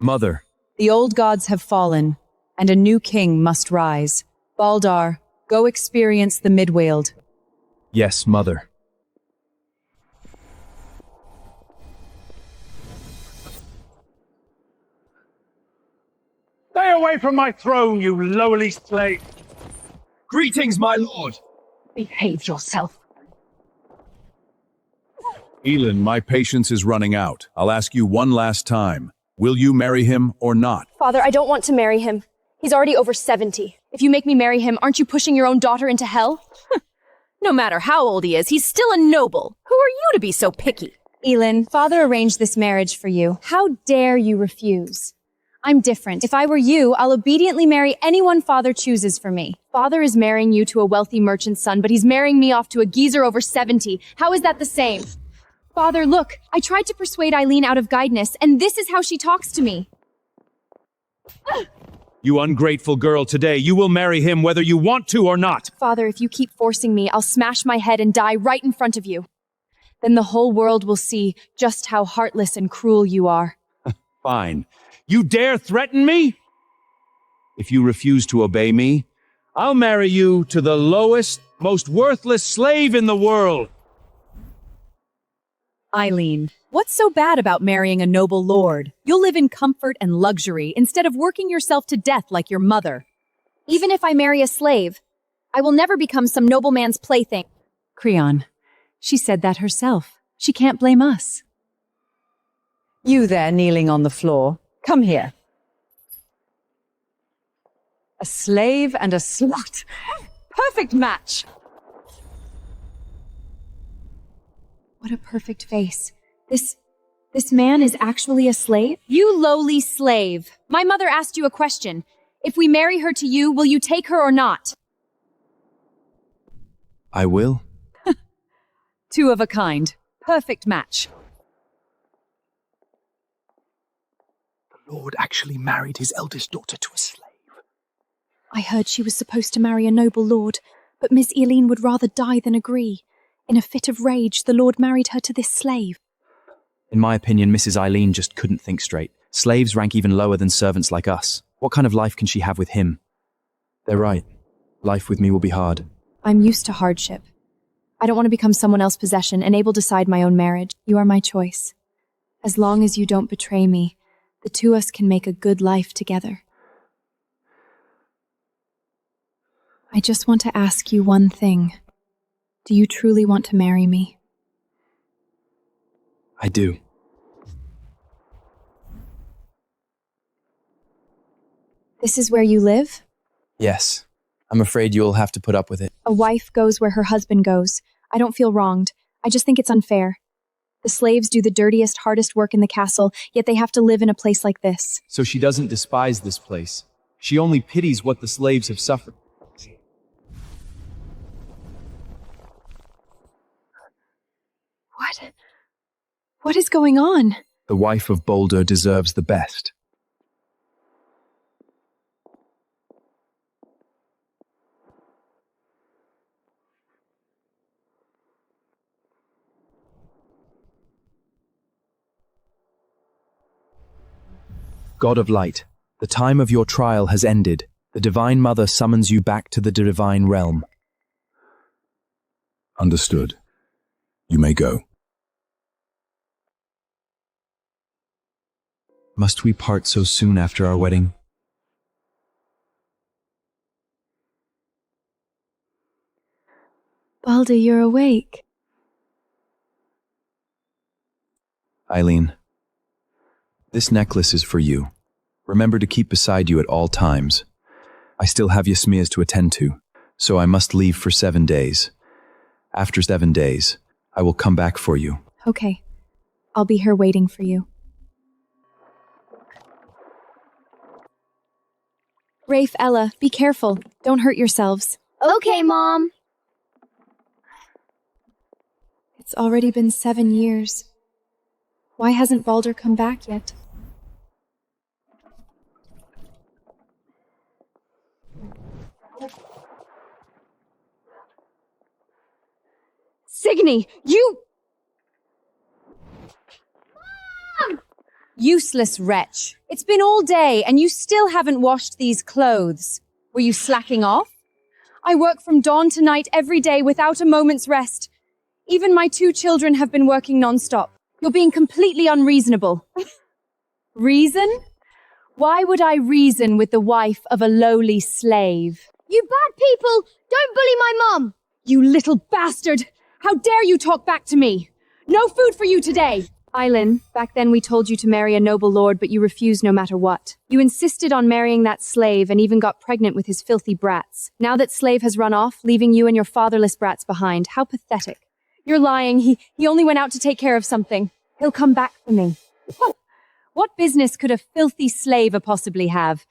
Mother. The old gods have fallen, and a new king must rise. Baldur, go experience the Midweald. Yes, Mother. Stay away from my throne, you lowly slave! Greetings, my lord! Behave yourself. Eileen, my patience is running out. I'll ask you one last time. Will you marry him or not? Father, I don't want to marry him. He's already over 70. If you make me marry him, aren't you pushing your own daughter into hell? No matter how old he is, he's still a noble. Who are you to be so picky? Eileen, Father arranged this marriage for you. How dare you refuse? I'm different. If I were you, I'll obediently marry anyone Father chooses for me. Father is marrying you to a wealthy merchant's son, but he's marrying me off to a geezer over 70. How is that the same? Father, look, I tried to persuade Eileen out of guidance, and this is how she talks to me. You ungrateful girl, today you will marry him whether you want to or not. Father, if you keep forcing me, I'll smash my head and die right in front of you. Then the whole world will see just how heartless and cruel you are. Fine. You dare threaten me? If you refuse to obey me, I'll marry you to the lowest, most worthless slave in the world. Eileen, what's so bad about marrying a noble lord? You'll live in comfort and luxury instead of working yourself to death like your mother. Even if I marry a slave, I will never become some nobleman's plaything. Creon, she said that herself. She can't blame us. You there kneeling on the floor, come here. A slave and a slut. Perfect match. What a perfect face. This man is actually a slave? You lowly slave. My mother asked you a question. If we marry her to you, will you take her or not? I will. Two of a kind. Perfect match. The Lord actually married his eldest daughter to a slave. I heard she was supposed to marry a noble lord, but Miss Eileen would rather die than agree. In a fit of rage, the Lord married her to this slave. In my opinion, Mrs. Eileen just couldn't think straight. Slaves rank even lower than servants like us. What kind of life can she have with him? They're right. Life with me will be hard. I'm used to hardship. I don't want to become someone else's possession and able to decide my own marriage. You are my choice. As long as you don't betray me, the two of us can make a good life together. I just want to ask you one thing. Do you truly want to marry me? I do. This is where you live? Yes. I'm afraid you'll have to put up with it. A wife goes where her husband goes. I don't feel wronged. I just think it's unfair. The slaves do the dirtiest, hardest work in the castle, yet they have to live in a place like this. So she doesn't despise this place. She only pities what the slaves have suffered. What is going on? The wife of Baldur deserves the best. God of light, the time of your trial has ended. The Divine Mother summons you back to the divine realm. Understood. You may go. Must we part so soon after our wedding? Baldur, you're awake. Eileen, this necklace is for you. Remember to keep beside you at all times. I still have Yasmia's to attend to, so I must leave for 7 days. After 7 days, I will come back for you. Okay. I'll be here waiting for you. Rafe, Ella, be careful. Don't hurt yourselves. Okay, Mom. It's already been 7 years. Why hasn't Baldur come back yet? Signy, you... Useless wretch. It's been all day and you still haven't washed these clothes. Were you slacking off? I work from dawn to night every day without a moment's rest. Even my 2 children have been working non-stop. You're being completely unreasonable. Reason? Why would I reason with the wife of a lowly slave? You bad people! Don't bully my mum! You little bastard! How dare you talk back to me? No food for you today! Eileen, back then we told you to marry a noble lord, but you refused no matter what. You insisted on marrying that slave and even got pregnant with his filthy brats. Now that slave has run off, leaving you and your fatherless brats behind. How pathetic. You're lying. He only went out to take care of something. He'll come back for me. What business could a filthy slave possibly have?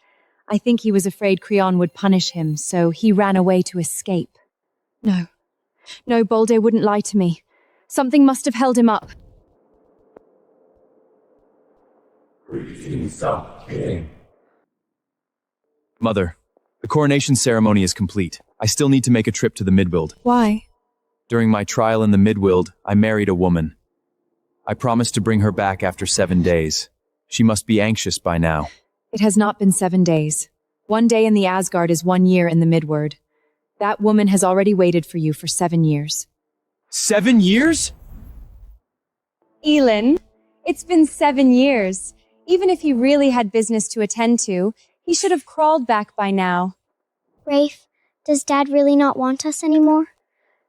I think he was afraid Creon would punish him, so he ran away to escape. No, Baldur wouldn't lie to me. Something must have held him up. Mother, the coronation ceremony is complete. I still need to make a trip to the Midworld. Why? During my trial in the Midworld, I married a woman. I promised to bring her back after 7 days. She must be anxious by now. It has not been 7 days. 1 day in the Asgard is 1 year in the Midward. That woman has already waited for you for 7 years. 7 years? Eileen, it's been 7 years. Even if he really had business to attend to, he should have crawled back by now. Rafe, does Dad really not want us anymore?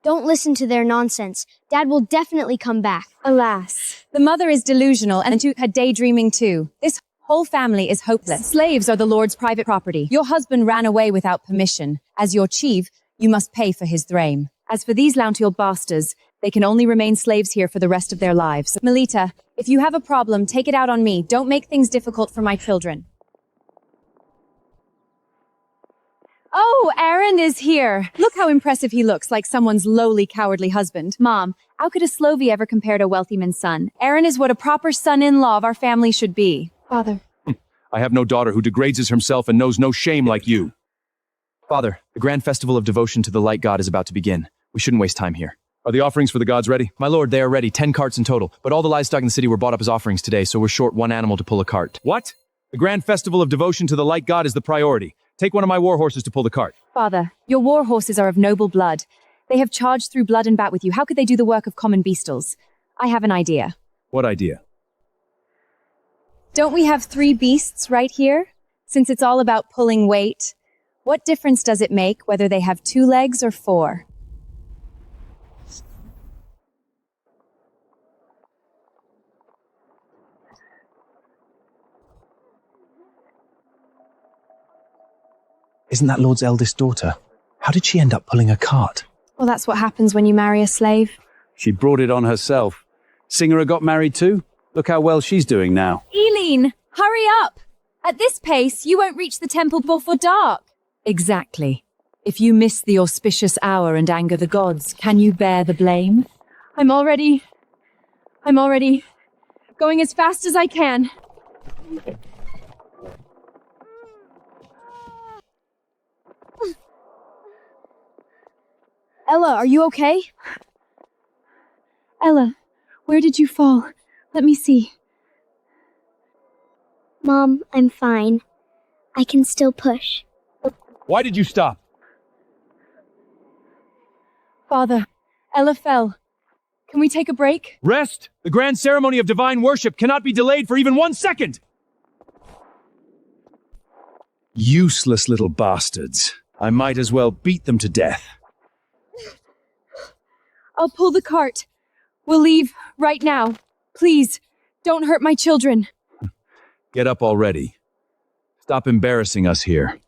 Don't listen to their nonsense. Dad will definitely come back. Alas, the mother is delusional and the two had daydreaming too. This whole family is hopeless. Slaves are the Lord's private property. Your husband ran away without permission. As your chief, you must pay for his thrame. As for these lountial bastards, they can only remain slaves here for the rest of their lives. Melita, if you have a problem, take it out on me. Don't make things difficult for my children. Oh, Aaron is here. Look how impressive he looks, like someone's lowly, cowardly husband. Mom, how could a Slovey ever compare to a wealthy man's son? Aaron is what a proper son-in-law of our family should be. Father. I have no daughter who degrades herself and knows no shame like you. Father, the grand festival of devotion to the light god is about to begin. We shouldn't waste time here. Are the offerings for the gods ready? My lord, they are ready. 10 carts in total. But all the livestock in the city were bought up as offerings today, so we're short 1 animal to pull a cart. What? The grand festival of devotion to the light god is the priority. Take one of my war horses to pull the cart. Father, your war horses are of noble blood. They have charged through blood and bat with you. How could they do the work of common beastals? I have an idea. What idea? Don't we have 3 beasts right here? Since it's all about pulling weight, what difference does it make whether they have 2 legs or 4? Isn't that Lord's eldest daughter? How did she end up pulling a cart? Well, that's what happens when you marry a slave. She brought it on herself. Singer got married too? Look how well she's doing now. Eileen, hurry up! At this pace, you won't reach the temple before dark. Exactly. If you miss the auspicious hour and anger the gods, can you bear the blame? I'm already going as fast as I can. Ella, are you okay? Ella, where did you fall? Let me see. Mom, I'm fine. I can still push. Why did you stop? Father, Ella fell. Can we take a break? Rest! The grand ceremony of divine worship cannot be delayed for even 1 second! Useless little bastards. I might as well beat them to death. I'll pull the cart. We'll leave right now. Please, don't hurt my children. Get up already. Stop embarrassing us here.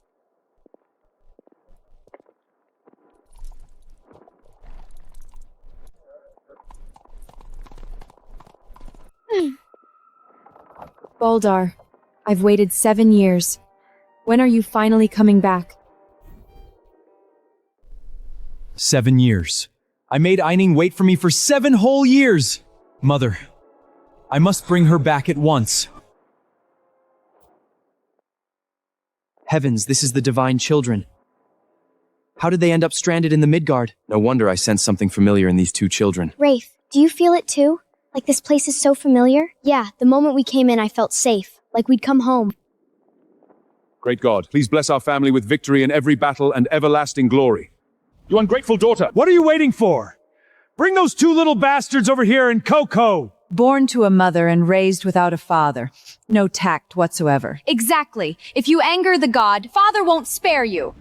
Baldur, I've waited 7 years. When are you finally coming back? 7 years. I made Eileen wait for me for 7 whole years! Mother, I must bring her back at once. Heavens, this is the divine children. How did they end up stranded in the Midgard? No wonder I sensed something familiar in these 2 children. Rafe, do you feel it too? Like this place is so familiar? Yeah, the moment we came in, I felt safe. Like we'd come home. Great God, please bless our family with victory in every battle and everlasting glory. You ungrateful daughter, What are you waiting for? Bring those two little bastards over here and Coco! Born to a mother and raised without a father. No tact whatsoever. Exactly. If you anger the god, Father won't spare you.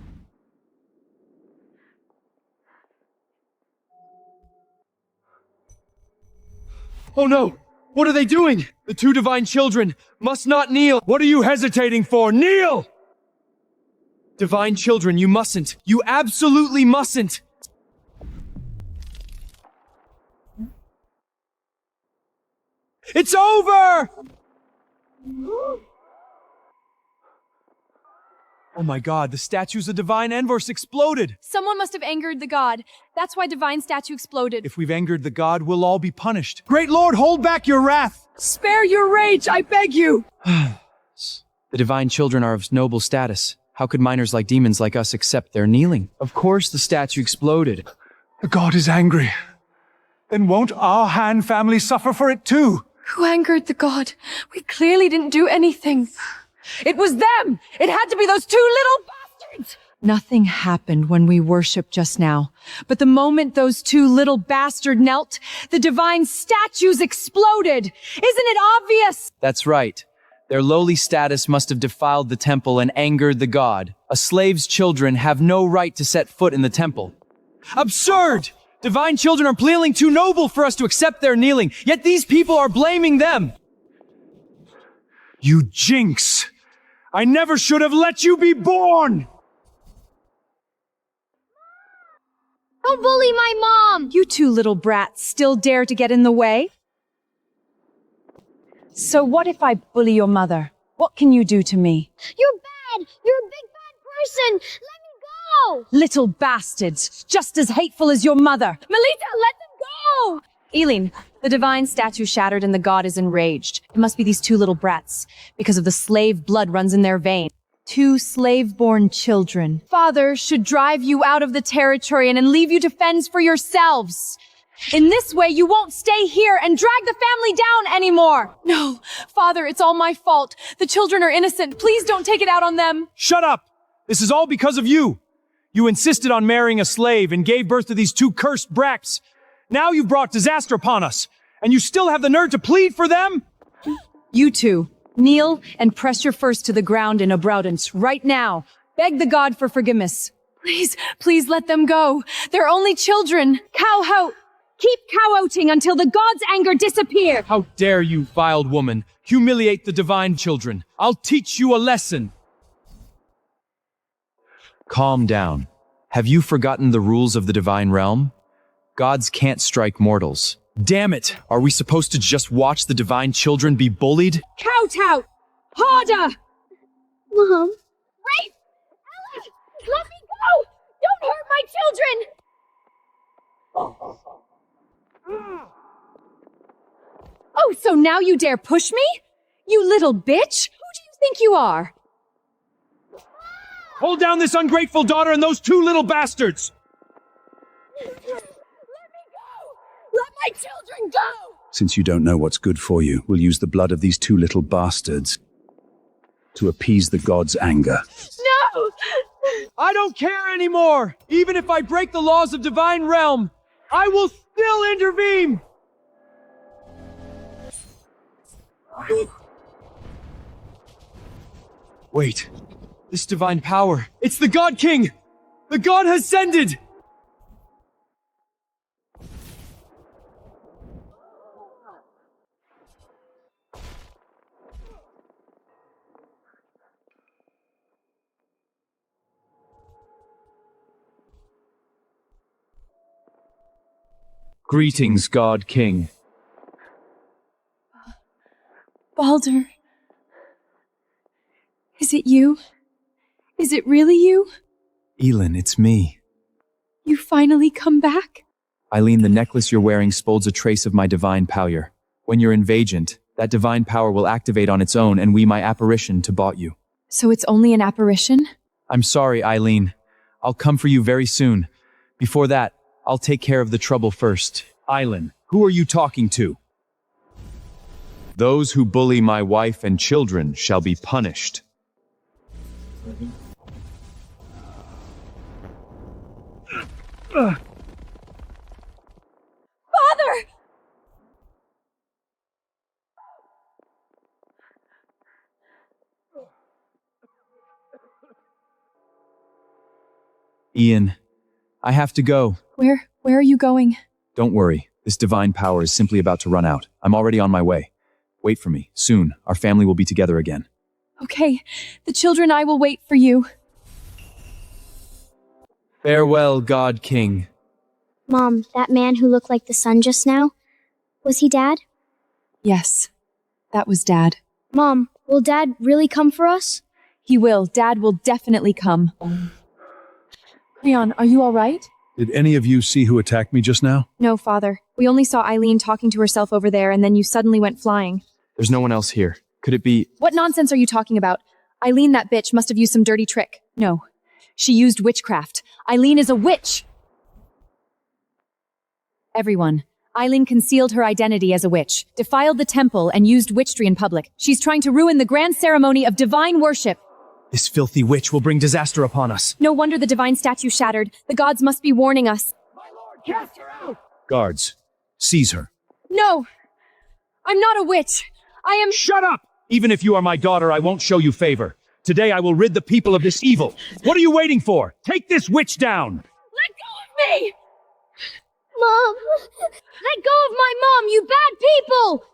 Oh no! What are they doing? The two divine children must not kneel! What are you hesitating for? Kneel! Divine children, you mustn't! You absolutely mustn't! It's over! Oh my god, the statues of divine Enverse exploded! Someone must have angered the god. That's why divine statue exploded. If we've angered the god, we'll all be punished. Great Lord, hold back your wrath! Spare your rage, I beg you! The divine children are of noble status. How could minors like demons like us accept their kneeling? Of course the statue exploded. The god is angry. Then won't our Han family suffer for it too? Who angered the god? We clearly didn't do anything. It was them! It had to be those two little bastards! Nothing happened when we worshipped just now. But the moment those two little bastards knelt, the divine statues exploded! Isn't it obvious? That's right. Their lowly status must have defiled the temple and angered the god. A slave's children have no right to set foot in the temple. Absurd! Divine children are feeling too noble for us to accept their kneeling, yet these people are blaming them! You jinx! I never should have let you be born! Don't bully my mom! You two little brats still dare to get in the way? So what if I bully your mother? What can you do to me? You're bad! You're a big bad person! Let me go! Little bastards, just as hateful as your mother. Melita, let them go! Eileen, the divine statue shattered and the god is enraged. It must be these two little brats. Because of the slave blood runs in their veins. Two slave-born children. Father should drive you out of the territory and leave you to fend for yourselves. In this way, you won't stay here and drag the family down anymore. No, Father, it's all my fault. The children are innocent. Please don't take it out on them. Shut up! This is all because of you! You insisted on marrying a slave and gave birth to these two cursed brats. Now you've brought disaster upon us, and you still have the nerve to plead for them? You two, kneel and press your fists to the ground in obedience right now. Beg the god for forgiveness. Please, please let them go. They're only children. Keep cow-outing until the god's anger disappear. How dare you, vile woman, humiliate the divine children? I'll teach you a lesson. Calm down. Have you forgotten the rules of the divine realm? Gods can't strike mortals. Damn it! Are we supposed to just watch the divine children be bullied? Kowtow! Harder! Mom? Rafe! Ella! Let me go! Don't hurt my children! Oh, so now you dare push me? You little bitch! Who do you think you are? Hold down this ungrateful daughter and those two little bastards! Let me go! Let my children go! Since you don't know what's good for you, we'll use the blood of these two little bastards to appease the god's anger. No! I don't care anymore! Even if I break the laws of divine realm, I will still intervene! Wait, this divine power, it's the God King! The God has ascended! Greetings, God King. Baldur. Is it you? Is it really you? Eileen, it's me. You finally come back? Eileen, the necklace you're wearing spolds a trace of my divine power. When you're invagent, that divine power will activate on its own and my apparition to bought you. So it's only an apparition? I'm sorry, Eileen. I'll come for you very soon. Before that, I'll take care of the trouble first. Eileen, who are you talking to? Those who bully my wife and children shall be punished. Father! Ian, I have to go. Where are you going? Don't worry. This divine power is simply about to run out. I'm already on my way. Wait for me. Soon, our family will be together again. Okay, the children I will wait for you. Farewell, God King. Mom, that man who looked like the sun just now, was he Dad? Yes, that was Dad. Mom, will Dad really come for us? He will. Dad will definitely come. Creon, are you all right? Did any of you see who attacked me just now? No, Father. We only saw Eileen talking to herself over there, and then you suddenly went flying. There's no one else here. Could it be... What nonsense are you talking about? Eileen, that bitch, must have used some dirty trick. No, she used witchcraft. Eileen is a witch! Everyone, Eileen concealed her identity as a witch, defiled the temple, and used witchery in public. She's trying to ruin the grand ceremony of divine worship. This filthy witch will bring disaster upon us. No wonder the divine statue shattered. The gods must be warning us. Cast her out! Guards, seize her. No! I'm not a witch. I am— Shut up! Even if you are my daughter, I won't show you favor. Today I will rid the people of this evil. What are you waiting for? Take this witch down! Let go of me! Mom! Let go of my mom, you bad people!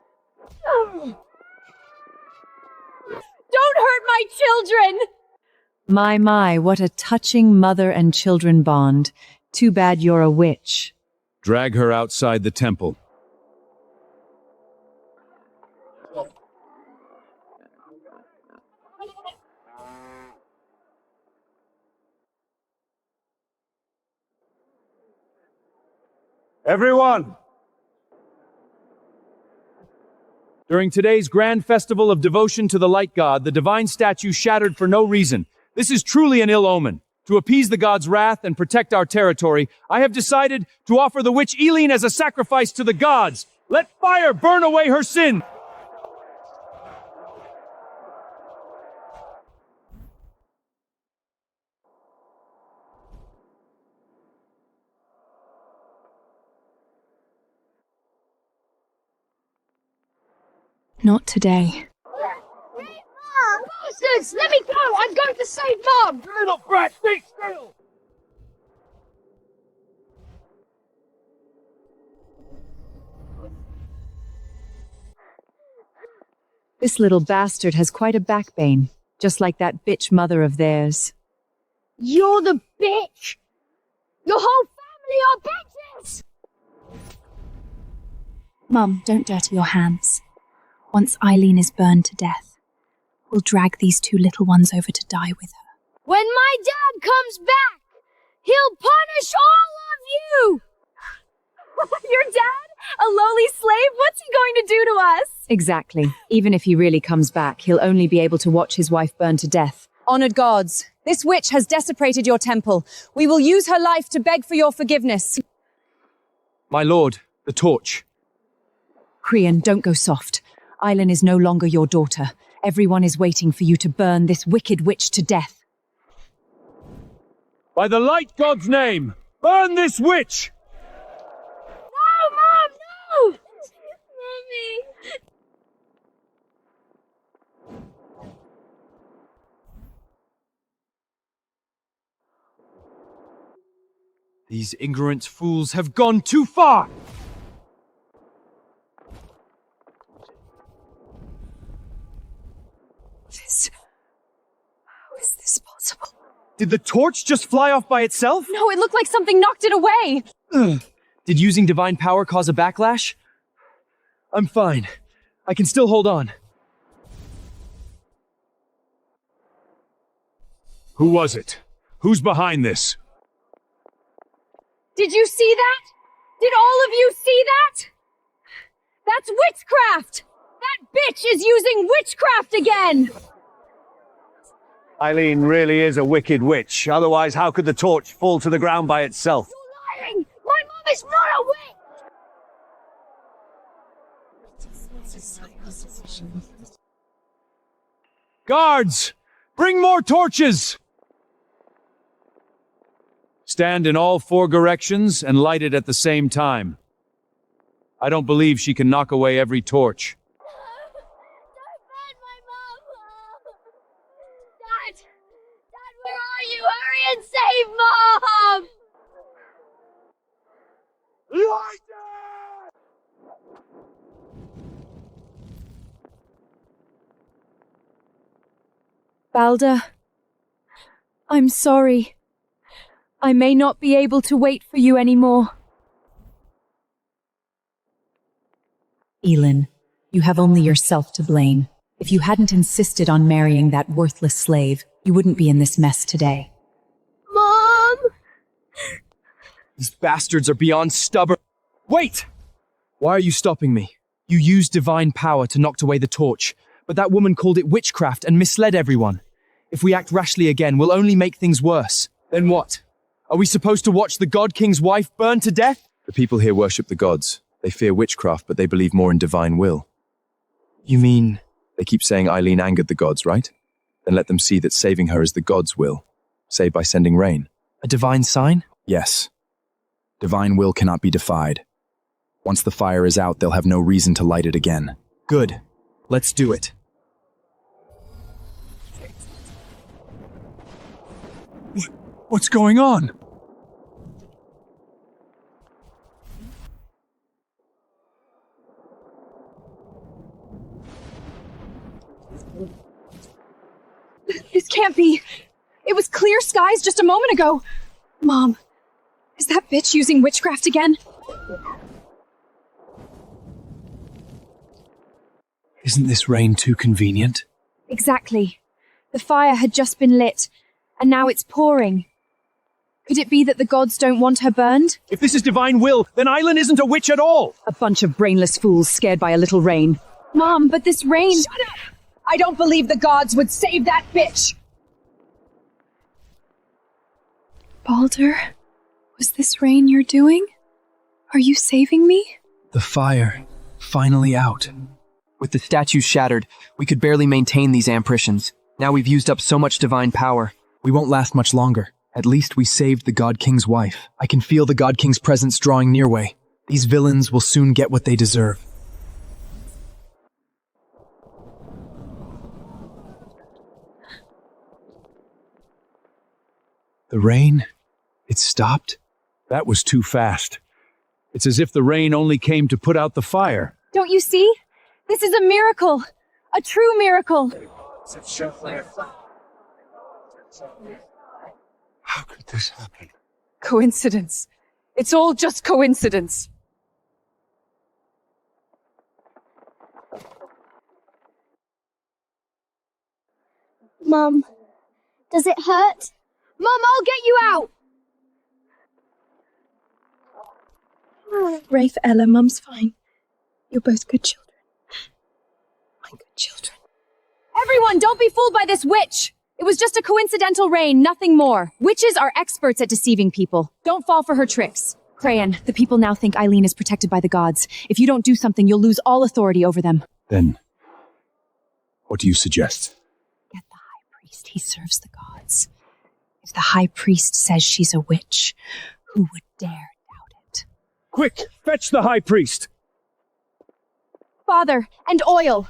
Don't hurt my children! My, what a touching mother and children bond. Too bad you're a witch. Drag her outside the temple. Everyone! During today's grand festival of devotion to the light god, the divine statue shattered for no reason. This is truly an ill omen. To appease the god's wrath and protect our territory, I have decided to offer the witch Eileen as a sacrifice to the gods. Let fire burn away her sin! Not today. Bastards! Let me go! I'm going to save Mom! Little brat, stay still! This little bastard has quite a backbone, just like that bitch mother of theirs. You're the bitch! Your whole family are bitches! Mum, don't dirty your hands. Once Eileen is burned to death, we'll drag these two little ones over to die with her. When my dad comes back, he'll punish all of you! Your dad? A lowly slave? What's he going to do to us? Exactly. Even if he really comes back, he'll only be able to watch his wife burn to death. Honored gods, this witch has desecrated your temple. We will use her life to beg for your forgiveness. My lord, the torch. Creon, don't go soft. Eileen is no longer your daughter. Everyone is waiting for you to burn this wicked witch to death. By the light god's name, burn this witch! No, Mom, no! Mommy! These ignorant fools have gone too far! How is this possible? Did the torch just fly off by itself? No, it looked like something knocked it away. Did using divine power cause a backlash? I'm fine. I can still hold on. Who was it? Who's behind this? Did you see that? Did all of you see that? That's witchcraft! That bitch is using witchcraft again! Eileen really is a wicked witch. Otherwise, how could the torch fall to the ground by itself? You're lying! My mom is not a witch! Guards! Bring more torches! Stand in all four directions and light it at the same time. I don't believe she can knock away every torch. Don't burn my mom! Dad! Dad, where are you? Hurry and save Mom! Light Baldur, I'm sorry. I may not be able to wait for you anymore. Eileen, you have only yourself to blame. If you hadn't insisted on marrying that worthless slave, you wouldn't be in this mess today. Mom! These bastards are beyond stubborn. Wait! Why are you stopping me? You used divine power to knock away the torch, but that woman called it witchcraft and misled everyone. If we act rashly again, we'll only make things worse. Then what? Are we supposed to watch the God King's wife burn to death? The people here worship the gods. They fear witchcraft, but they believe more in divine will. You mean... They keep saying Eileen angered the gods, right? Then let them see that saving her is the gods' will. Say by sending rain. a divine sign? Yes. Divine will cannot be defied. Once the fire is out, they'll have no reason to light it again. Good. Let's do it. What's going on? This can't be. It was clear skies just a moment ago. Mom, is that bitch using witchcraft again? Isn't this rain too convenient? Exactly. The fire had just been lit, and now it's pouring. Could it be that the gods don't want her burned? If this is divine will, then Eileen isn't a witch at all! A bunch of brainless fools scared by a little rain. Mom, but this rain... Shut up! I don't believe the gods would save that bitch! Baldur, was this rain you're doing? Are you saving me? The fire, finally out. With the statues shattered, we could barely maintain these apparitions. Now we've used up so much divine power. We won't last much longer. At least we saved the God King's wife. I can feel the God King's presence drawing near way. These villains will soon get what they deserve. The rain? It stopped? That was too fast. It's as if the rain only came to put out the fire. Don't you see? This is a miracle. A true miracle. How could this happen? Coincidence. It's all just coincidence. Mum, does it hurt? Mum, I'll get you out! Rafe, Ella, Mum's fine. You're both good children. My good children. Everyone, don't be fooled by this witch! It was just a coincidental rain, nothing more. Witches are experts at deceiving people. Don't fall for her tricks. Crayon, the people now think Eileen is protected by the gods. If you don't do something, you'll lose all authority over them. Then, what do you suggest? Get the high priest. He serves the gods. If the high priest says she's a witch, who would dare doubt it? Quick, fetch the high priest! Father, and oil.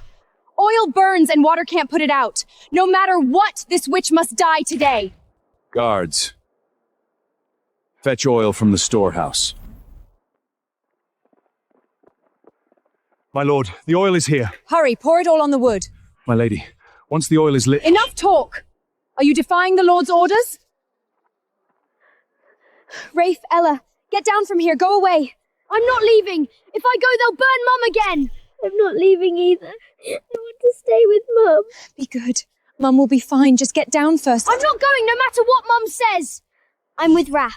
Oil burns and water can't put it out. No matter what, this witch must die today. Guards, fetch oil from the storehouse. My lord, the oil is here. Hurry, pour it all on the wood. My lady, once the oil is lit... Enough talk! Are you defying the Lord's orders? Rafe, Ella, get down from here. Go away. I'm not leaving! If I go, they'll burn Mum again! I'm not leaving either. I want to stay with Mum. Be good. Mum will be fine. Just get down first. I'm not going no matter what Mum says! I'm with Raph.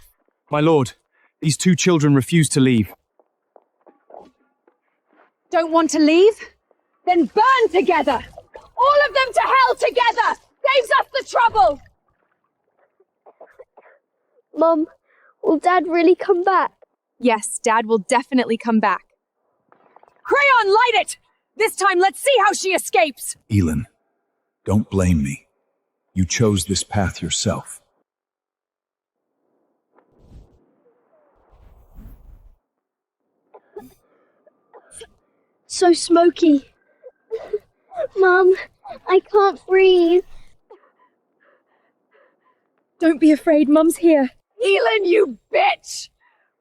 My lord, these two children refuse to leave. Don't want to leave? Then burn together! All of them to hell together! Saves us the trouble! Mum, will Dad really come back? Yes, Dad will definitely come back. Crayon, light it! This time, let's see how she escapes! Elin, don't blame me. You chose this path yourself. So smoky. Mom, I can't breathe. Don't be afraid, Mum's here. Elin, you bitch!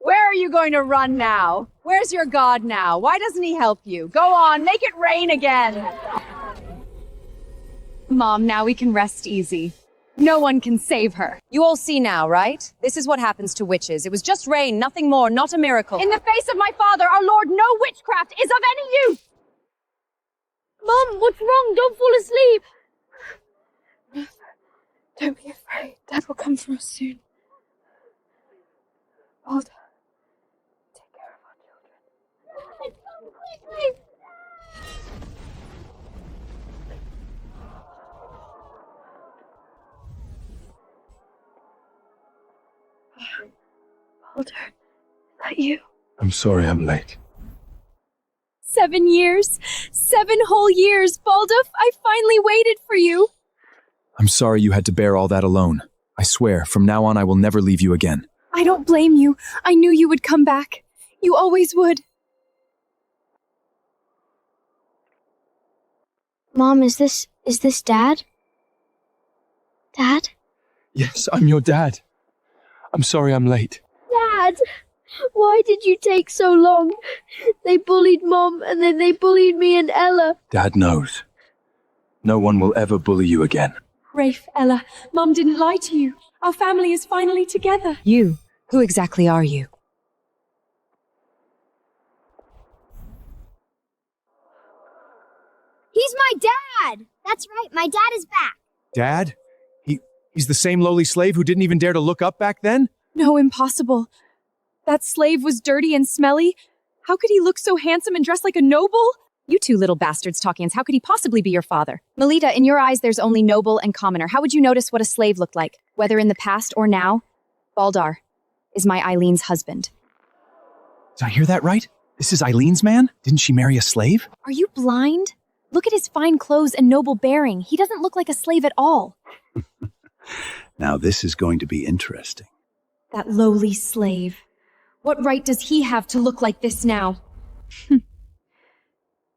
Where are you going to run now? Where's your god now? Why doesn't he help you? Go on, make it rain again! Mom, now we can rest easy. No one can save her. You all see now, right? This is what happens to witches. It was just rain, nothing more, not a miracle. In the face of my father, our lord, no witchcraft is of any use! Mom, what's wrong? Don't fall asleep. Don't be afraid. Dad will come for us soon. Baldur, take care of our children. Come quickly. Baldur, is that you? I'm sorry I'm late. 7 years. 7 whole years. Baldur, I finally waited for you. I'm sorry you had to bear all that alone. I swear, from now on I will never leave you again. I don't blame you. I knew you would come back. You always would. Mom, is this Dad? Dad? Yes, I'm your dad. I'm sorry I'm late. Dad! Why did you take so long? They bullied Mom, and then they bullied me and Ella. Dad knows. No one will ever bully you again. Rafe, Ella, Mum didn't lie to you. Our family is finally together. You? Who exactly are you? He's my dad! That's right, my dad is back. Dad? He's the same lowly slave who didn't even dare to look up back then? No, impossible. That slave was dirty and smelly. How could he look so handsome and dressed like a noble? You two little bastards talkians, how could he possibly be your father? Melita, in your eyes, there's only noble and commoner. How would you notice what a slave looked like? Whether in the past or now, Baldur is my Eileen's husband. Did I hear that right? This is Eileen's man? Didn't she marry a slave? Are you blind? Look at his fine clothes and noble bearing. He doesn't look like a slave at all. Now this is going to be interesting. That lowly slave. What right does he have to look like this now?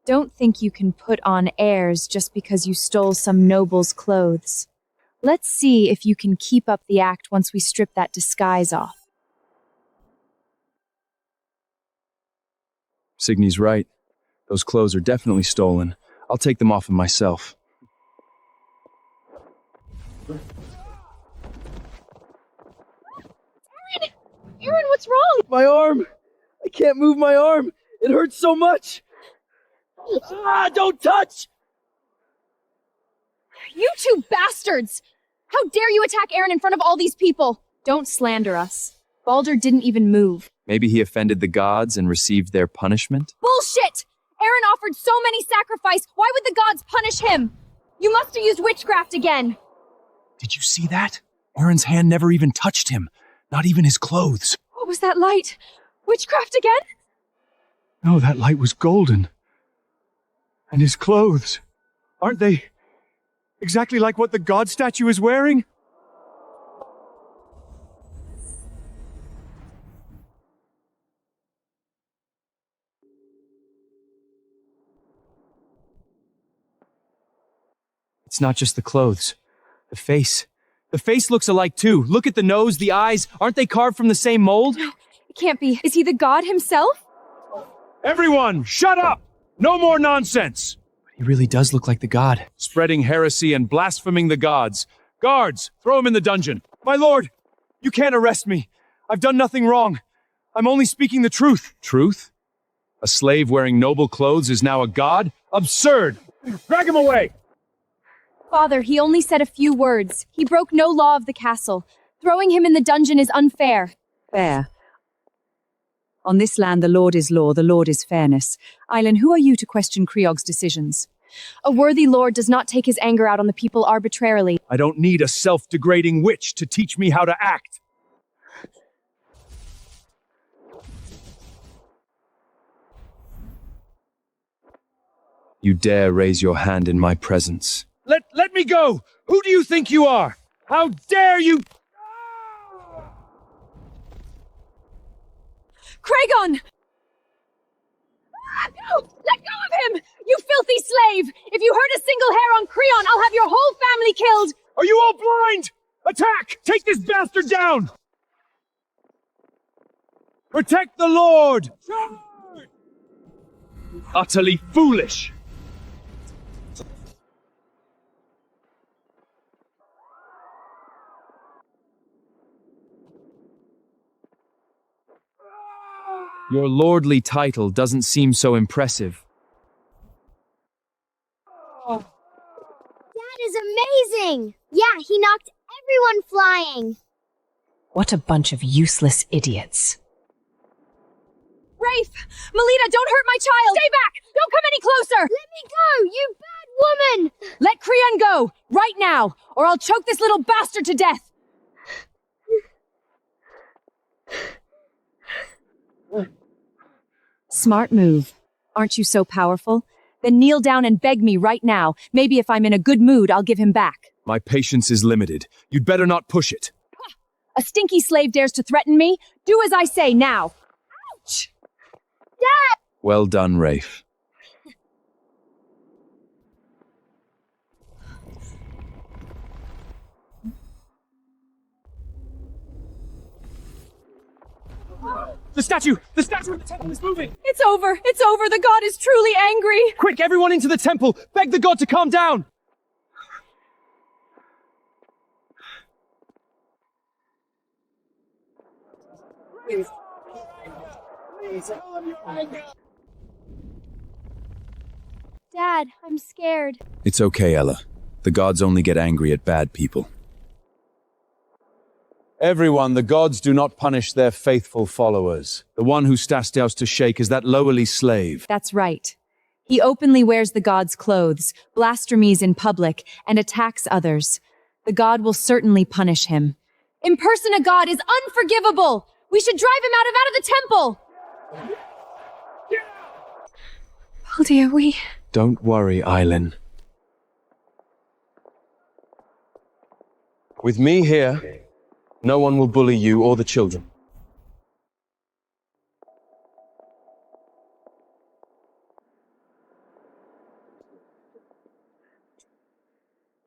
Don't think you can put on airs just because you stole some noble's clothes. Let's see if you can keep up the act once we strip that disguise off. Signy's right. Those clothes are definitely stolen. I'll take them off of myself. Aaron, what's wrong? My arm! I can't move my arm! It hurts so much! Ah, don't touch! You two bastards! How dare you attack Aaron in front of all these people? Don't slander us. Baldur didn't even move. Maybe he offended the gods and received their punishment? Bullshit! Aaron offered so many sacrifices. Why would the gods punish him? You must have used witchcraft again. Did you see that? Aaron's hand never even touched him. Not even his clothes. What was that light? Witchcraft again? No, that light was golden. And his clothes. Aren't they exactly like what the god statue is wearing? It's not just the clothes. The face. The face looks alike too. Look at the nose, the eyes. Aren't they carved from the same mold? No, it can't be. Is he the god himself? Everyone, shut up! No more nonsense! He really does look like the god. Spreading heresy and blaspheming the gods. Guards, throw him in the dungeon. My lord, you can't arrest me. I've done nothing wrong. I'm only speaking the truth. Truth? A slave wearing noble clothes is now a god? Absurd! Drag him away! Father, he only said a few words. He broke no law of the castle. Throwing him in the dungeon is unfair. Fair. On this land, the Lord is law, the Lord is fairness. Eileen, who are you to question Kriog's decisions? A worthy lord does not take his anger out on the people arbitrarily. I don't need a self-degrading witch to teach me how to act. You dare raise your hand in my presence. Let me go! Who do you think you are? How dare you? Kragon! No! Let go of him! You filthy slave! If you hurt a single hair on Creon, I'll have your whole family killed! Are you all blind? Attack! Take this bastard down! Protect the Lord! Charge! Utterly foolish! Your lordly title doesn't seem so impressive. That is amazing! Yeah, he knocked everyone flying. What a bunch of useless idiots. Rafe! Melita, don't hurt my child! Stay back! Don't come any closer! Let me go, you bad woman! Let Creon go! Right now! Or I'll choke this little bastard to death! Smart move. Aren't you so powerful? Then kneel down and beg me right now. Maybe if I'm in a good mood, I'll give him back. My patience is limited. You'd better not push it. A stinky slave dares to threaten me? Do as I say now. Ouch! Dad! Well done, Rafe. The statue of the temple is moving! It's over! It's over! The god is truly angry! Quick, everyone into the temple! Beg the god to calm down! Dad, I'm scared. It's okay, Ella. The gods only get angry at bad people. Everyone, the gods do not punish their faithful followers. The one who Stastiaus to shake is that lowly slave. That's right. He openly wears the god's clothes, blasphemies in public, and attacks others. The god will certainly punish him. Impersonate a god is unforgivable! We should drive him out of the temple! Baldur, we... Don't worry, Eileen. With me here, no one will bully you or the children.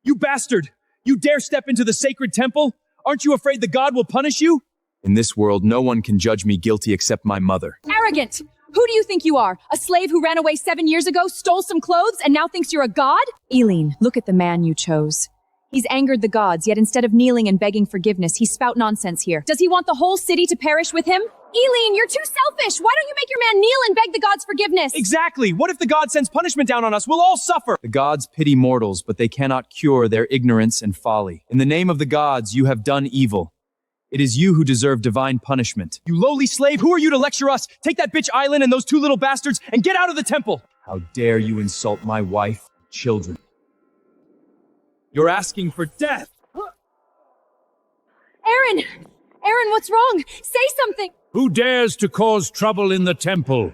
You bastard! You dare step into the sacred temple? Aren't you afraid the god will punish you? In this world, no one can judge me guilty except my mother. Arrogant! Who do you think you are? A slave who ran away 7 years ago, stole some clothes, and now thinks you're a god? Eileen, look at the man you chose. He's angered the gods, yet instead of kneeling and begging forgiveness, he's spout nonsense here. Does he want the whole city to perish with him? Eileen, you're too selfish! Why don't you make your man kneel and beg the gods forgiveness? Exactly! What if the god sends punishment down on us? We'll all suffer! The gods pity mortals, but they cannot cure their ignorance and folly. In the name of the gods, you have done evil. It is you who deserve divine punishment. You lowly slave, who are you to lecture us? Take that bitch Eileen and those two little bastards and get out of the temple! How dare you insult my wife and children? You're asking for death! Aaron! Aaron, what's wrong? Say something! Who dares to cause trouble in the temple?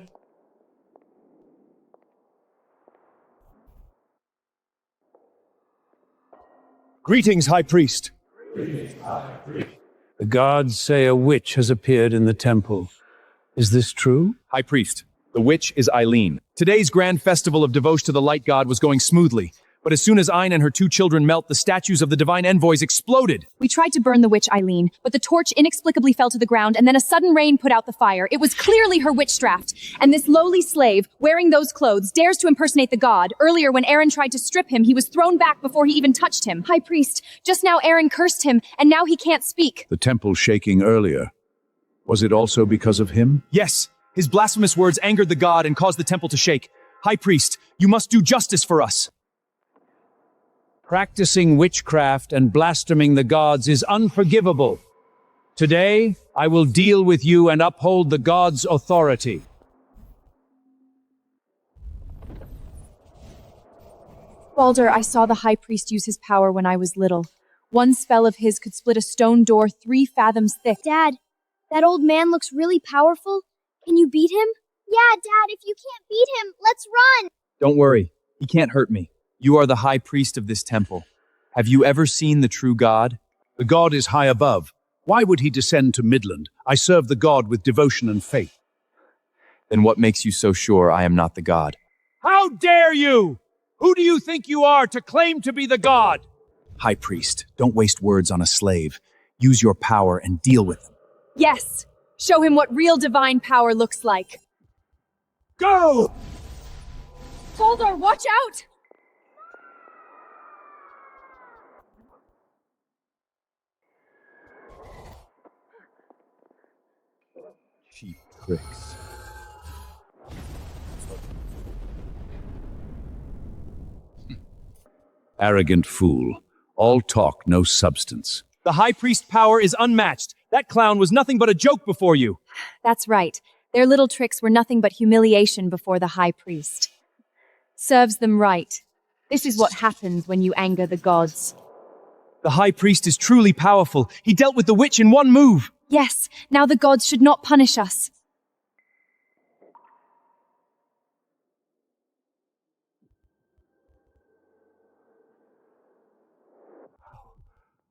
Greetings, High Priest. The gods say a witch has appeared in the temple. Is this true? High Priest, the witch is Eileen. Today's grand festival of devotion to the light god was going smoothly. But as soon as Eileen and her two children melt, the statues of the divine envoys exploded. We tried to burn the witch Eileen, but the torch inexplicably fell to the ground, and then a sudden rain put out the fire. It was clearly her witchcraft. And this lowly slave, wearing those clothes, dares to impersonate the god. Earlier, when Aaron tried to strip him, he was thrown back before he even touched him. High Priest, just now Aaron cursed him, and now he can't speak. The temple shaking earlier. Was it also because of him? Yes, his blasphemous words angered the god and caused the temple to shake. High Priest, you must do justice for us. Practicing witchcraft and blaspheming the gods is unforgivable. Today, I will deal with you and uphold the gods' authority. Baldur, I saw the High Priest use his power when I was little. One spell of his could split a stone door 3 fathoms thick. Dad, that old man looks really powerful. Can you beat him? Yeah, Dad, if you can't beat him, let's run! Don't worry. He can't hurt me. You are the high priest of this temple. Have you ever seen the true God? The god is high above. Why would he descend to Midland? I serve the god with devotion and faith. Then what makes you so sure I am not the God? How dare you? Who do you think you are to claim to be the god? High priest, don't waste words on a slave. Use your power and deal with him. Yes! Show him what real divine power looks like. Go! Baldur, watch out! Cheap tricks. Arrogant fool. All talk, no substance. The high priest power is unmatched. That clown was nothing but a joke before you. That's right. Their little tricks were nothing but humiliation before the high priest. Serves them right. This is what happens when you anger the gods. The high priest is truly powerful. He dealt with the witch in one move. Yes, now the gods should not punish us.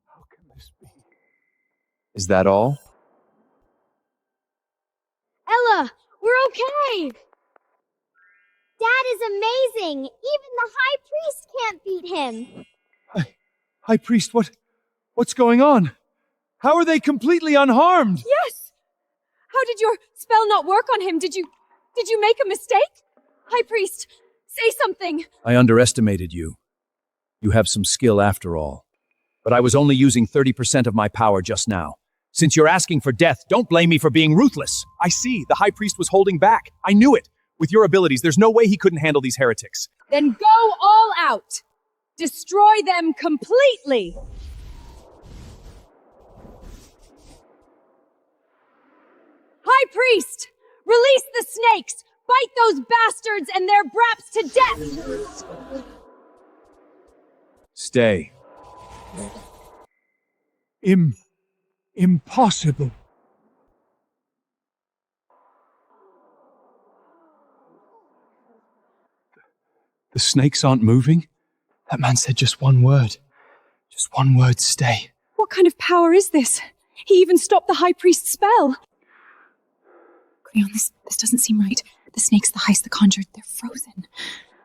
How can this be? Is that all? Ella, we're okay! Dad is amazing! Even the High Priest can't beat him! High priest, what's going on? How are they completely unharmed? Yes! How did your spell not work on him? Did you make a mistake? High priest, say something! I underestimated you. You have some skill after all. But I was only using 30% of my power just now. Since you're asking for death, don't blame me for being ruthless. I see, the high priest was holding back. I knew it. With your abilities, there's no way he couldn't handle these heretics. Then go all out! Destroy them completely! High priest! Release the snakes! Bite those bastards and their braps to death! Stay. Impossible. The snakes aren't moving? That man said just one word. Just one word, stay. What kind of power is this? He even stopped the high priest's spell. Creon, this doesn't seem right. The snakes, the heist, the conjured, they're frozen.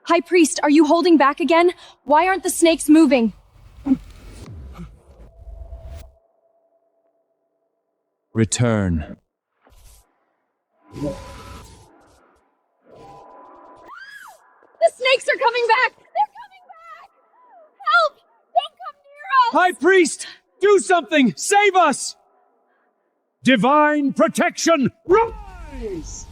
High priest, are you holding back again? Why aren't the snakes moving? Return. The snakes are coming back! They're coming back! Help! Don't come near us! High priest, do something! Save us! Divine protection, rise!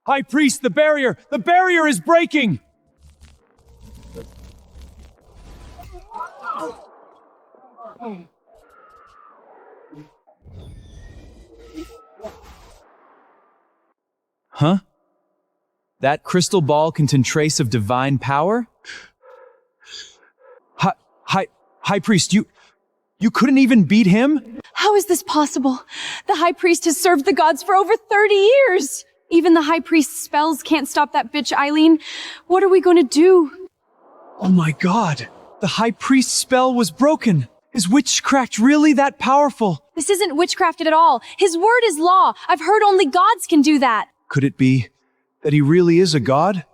High priest, the barrier! The barrier is breaking! Huh? That crystal ball contained trace of divine power? High priest, you couldn't even beat him? How is this possible? The high priest has served the gods for over 30 years! Even the high priest's spells can't stop that bitch, Eileen. What are we going to do? Oh my god! The high priest's spell was broken! Is witchcraft really that powerful? This isn't witchcrafted at all. His word is law. I've heard only gods can do that. Could it be that he really is a god?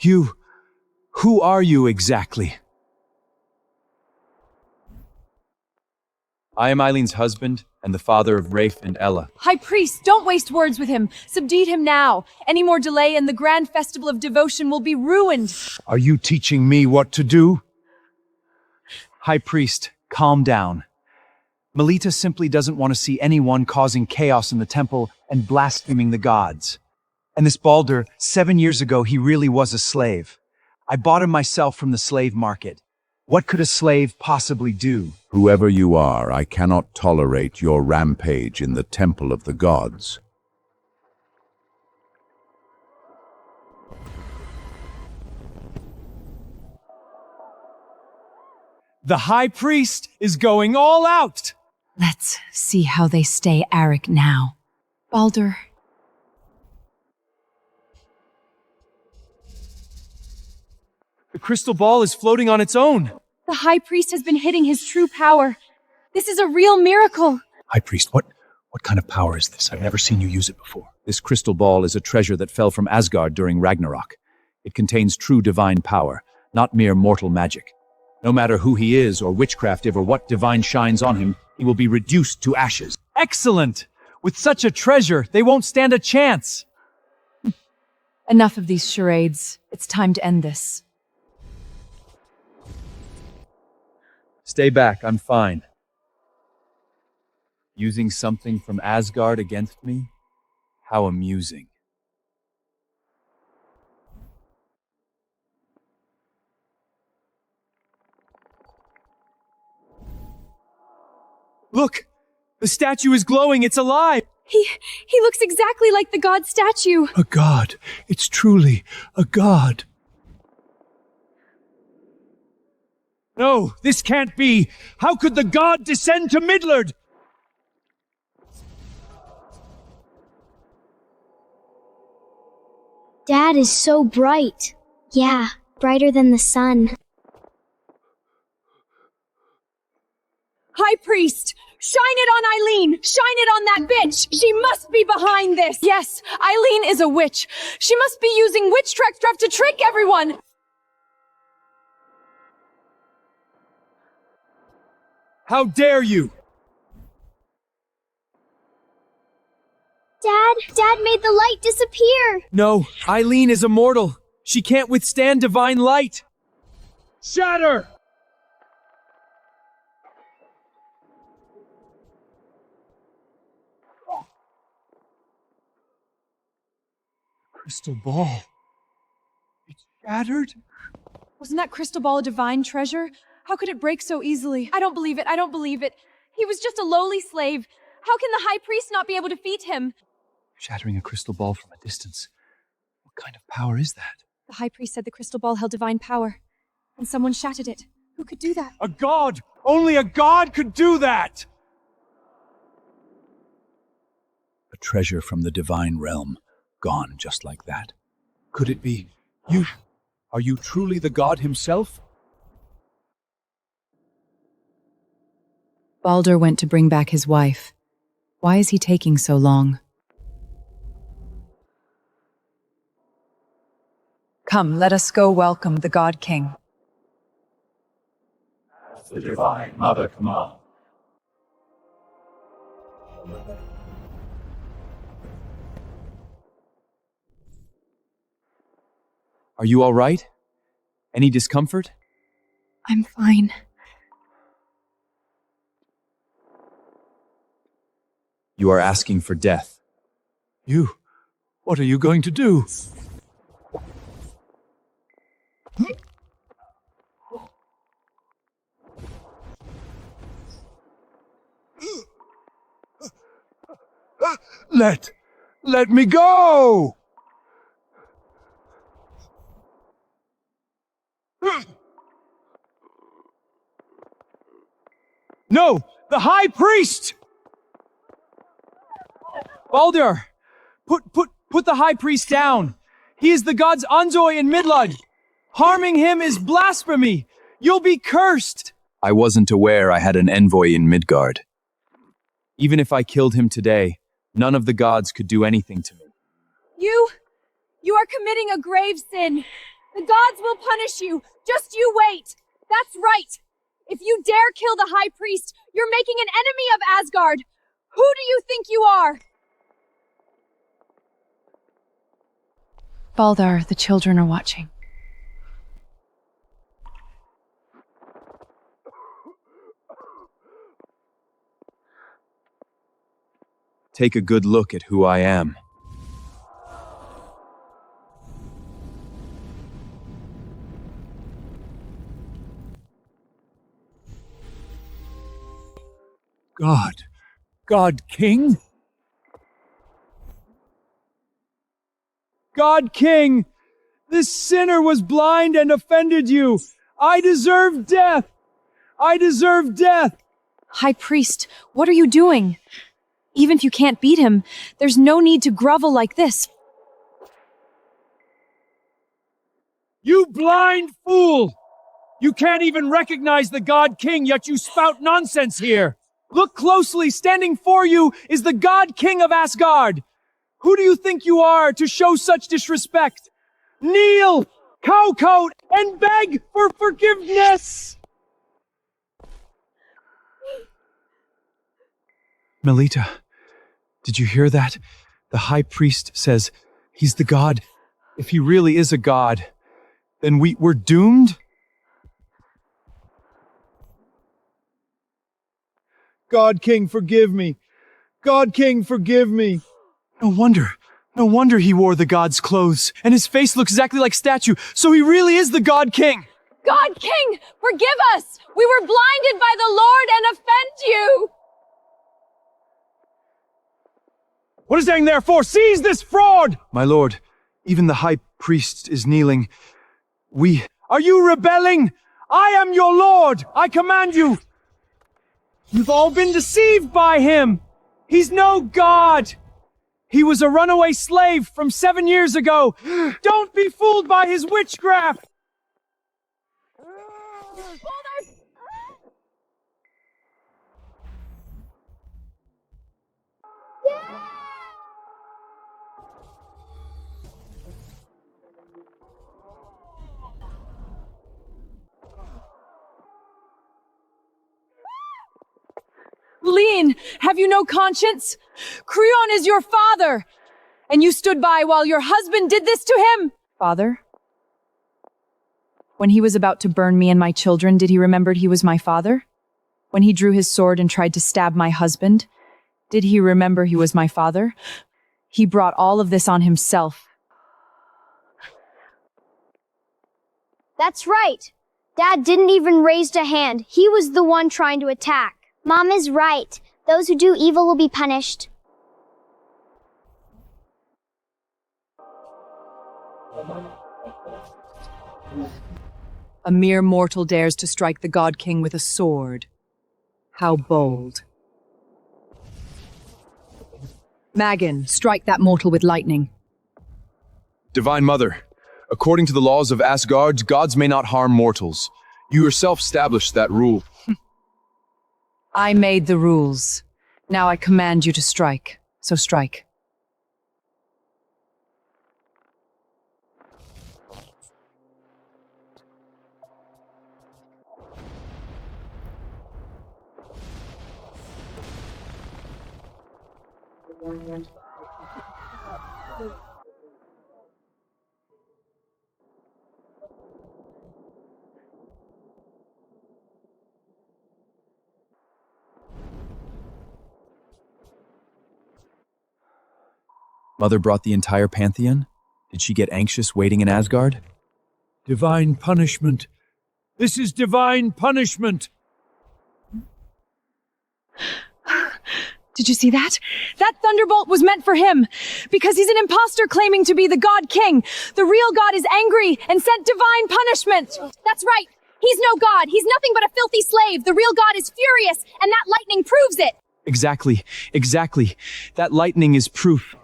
Who are you exactly? I am Eileen's husband and the father of Rafe and Ella. High priest, don't waste words with him. Subdue him now. Any more delay and the grand festival of devotion will be ruined. Are you teaching me what to do? High priest, calm down. Melita simply doesn't want to see anyone causing chaos in the temple and blaspheming the gods. And this Baldur, 7 years ago, he really was a slave. I bought him myself from the slave market. What could a slave possibly do? Whoever you are, I cannot tolerate your rampage in the temple of the gods. The high priest is going all out! Let's see how they stay Arik now. Baldur. The crystal ball is floating on its own. The High Priest has been hitting his true power. This is a real miracle. High Priest, what kind of power is this? I've never seen you use it before. This crystal ball is a treasure that fell from Asgard during Ragnarok. It contains true divine power, not mere mortal magic. No matter who he is or witchcraft or what divine shines on him, he will be reduced to ashes. Excellent! With such a treasure, they won't stand a chance. Enough of these charades. It's time to end this. Stay back, I'm fine. Using something from Asgard against me? How amusing. Look! The statue is glowing, it's alive! He looks exactly like the god statue. A god. It's truly a god. No, this can't be! How could the god descend to Midlard? Dad is so bright. Yeah, brighter than the sun. High Priest! Shine it on Eileen! Shine it on that bitch! She must be behind this! Yes, Eileen is a witch. She must be using witchcraft to trick everyone! How dare you! Dad made the light disappear! No, Eileen is immortal. She can't withstand divine light. Shatter! Crystal ball. It's shattered? Wasn't that crystal ball a divine treasure? How could it break so easily? I don't believe it. I don't believe it. He was just a lowly slave. How can the High Priest not be able to defeat him? Shattering a crystal ball from a distance. What kind of power is that? The High Priest said the crystal ball held divine power, and someone shattered it. Who could do that? A god! Only a god could do that! A treasure from the divine realm, gone just like that. Could it be you? Are you truly the god himself? Baldur went to bring back his wife. Why is he taking so long? Come, let us go welcome the God King. The divine mother command. Are you all right? Any discomfort? I'm fine. You are asking for death. What are you going to do? Let me go! No! The High Priest! Baldur! Put the High Priest down! He is the gods Anzoi and Midlund! Harming him is blasphemy! You'll be cursed! I wasn't aware I had an envoy in Midgard. Even if I killed him today, none of the gods could do anything to me. You are committing a grave sin. The gods will punish you. Just you wait. That's right. If you dare kill the High Priest, you're making an enemy of Asgard. Who do you think you are? Baldur, the children are watching. Take a good look at who I am. God King? God King! This sinner was blind and offended you! I deserve death! I deserve death! High Priest, what are you doing? Even if you can't beat him, there's no need to grovel like this. You blind fool! You can't even recognize the God King, yet you spout nonsense here! Look closely, standing for you is the God King of Asgard! Who do you think you are to show such disrespect? Kneel, cowcoat, and beg for forgiveness! Melita, did you hear that? The High Priest says he's the god. If he really is a god, then we're doomed? God King, forgive me! God King, forgive me! No wonder he wore the god's clothes, and his face looks exactly like statue, so he really is the God King! God King, forgive us! We were blinded by the Lord and offend you! What is hanging there for? Seize this fraud! My lord, even the High Priest is kneeling. Are you rebelling? I am your lord! I command you! You've all been deceived by him! He's no god! He was a runaway slave from 7 years ago! Don't be fooled by his witchcraft! Lean, have you no conscience? Creon is your father, and you stood by while your husband did this to him. Father? When he was about to burn me and my children, did he remember he was my father? When he drew his sword and tried to stab my husband, did he remember he was my father? He brought all of this on himself. That's right. Dad didn't even raise a hand. He was the one trying to attack. Mom is right. Those who do evil will be punished. A mere mortal dares to strike the God King with a sword. How bold. Magan, strike that mortal with lightning. Divine Mother, according to the laws of Asgard, gods may not harm mortals. You yourself established that rule. I made the rules. Now I command you to strike. So strike. Mother brought the entire pantheon? Did she get anxious waiting in Asgard? Divine punishment. This is divine punishment. Did you see that? That thunderbolt was meant for him, because he's an imposter claiming to be the God King. The real God is angry and sent divine punishment. That's right. He's no god. He's nothing but a filthy slave. The real god is furious, and that lightning proves it. Exactly. That lightning is proof.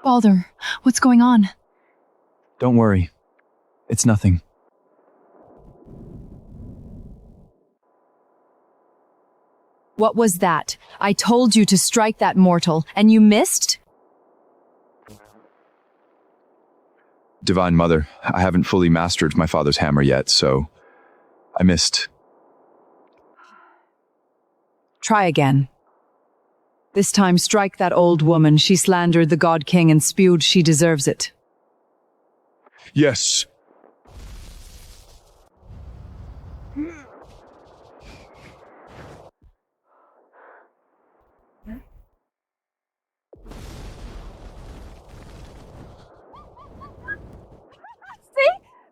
Baldur, what's going on? Don't worry. It's nothing. What was that? I told you to strike that mortal, and you missed? Divine Mother, I haven't fully mastered my father's hammer yet, so I missed. Try again. This time strike that old woman. She slandered the God King and spewed she deserves it. Yes. See?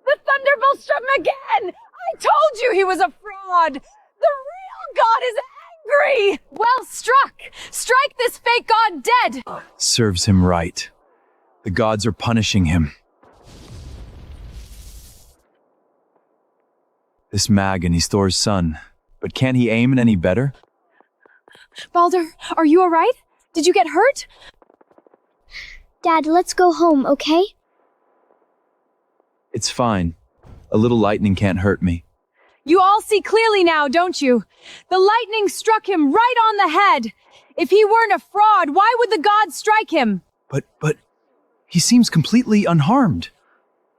The thunderbolt struck him again! I told you he was a fraud! The real God is angry! Well struck! Strike this fake god dead! Serves him right. The gods are punishing him. This Magan, he's Thor's son. But can he aim any better? Baldur, are you alright? Did you get hurt? Dad, let's go home, okay? It's fine. A little lightning can't hurt me. You all see clearly now, don't you? The lightning struck him right on the head. If he weren't a fraud, why would the gods strike him? But he seems completely unharmed.